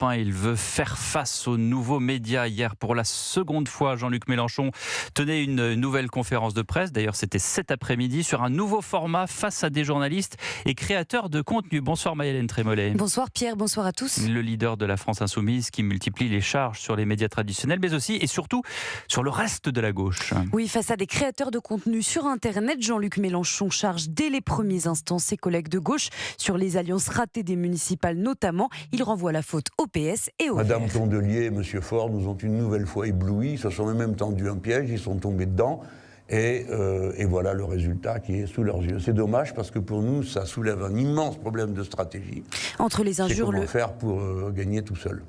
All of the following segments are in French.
Europe 1. Il veut faire face aux nouveaux médias. Hier, pour la seconde fois, Jean-Luc Mélenchon tenait une nouvelle conférence de presse. D'ailleurs, c'était cet après-midi sur un nouveau format face à des journalistes et créateurs de contenu. Bonsoir Maëlène Trémollet. Bonsoir Pierre, bonsoir à tous. Le leader de la France Insoumise qui multiplie les charges sur les médias traditionnels, mais aussi et surtout sur le reste de la gauche. Oui, face à des créateurs de contenu sur Internet, Jean-Luc Mélenchon charge dès les premiers instants ses collègues de gauche sur les alliances ratées des municipales notamment. Il renvoie la faute au PS et au Madame Verts. Tondelier et Monsieur Faure nous ont une nouvelle fois éblouis. Ils se sont même tendu un piège, ils sont tombés dedans. Et voilà le résultat qui est sous leurs yeux. C'est dommage parce que pour nous, ça soulève un immense problème de stratégie. Entre les injures, comment faire pour gagner tout seul.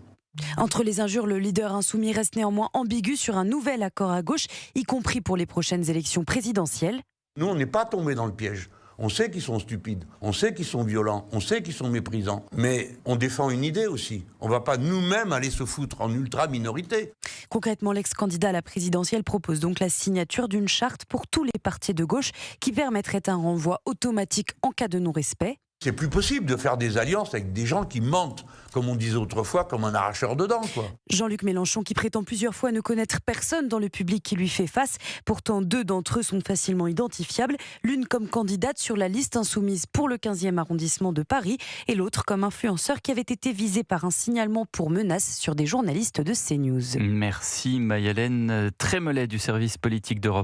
Entre les injures, le leader insoumis reste néanmoins ambigu sur un nouvel accord à gauche, y compris pour les prochaines élections présidentielles. Nous, on n'est pas tombés dans le piège. On sait qu'ils sont stupides, on sait qu'ils sont violents, on sait qu'ils sont méprisants. Mais on défend une idée aussi. On ne va pas nous-mêmes aller se foutre en ultra-minorité. Concrètement, l'ex-candidat à la présidentielle propose donc la signature d'une charte pour tous les partis de gauche qui permettrait un renvoi automatique en cas de non-respect. C'est plus possible de faire des alliances avec des gens qui mentent, comme on disait autrefois, comme un arracheur de dents, quoi. Jean-Luc Mélenchon qui prétend plusieurs fois ne connaître personne dans le public qui lui fait face. Pourtant, 2 d'entre eux sont facilement identifiables. L'une comme candidate sur la liste insoumise pour le 15e arrondissement de Paris et l'autre comme influenceur qui avait été visé par un signalement pour menace sur des journalistes de CNews. Merci Maëlène Trémollet du service politique d'Europe.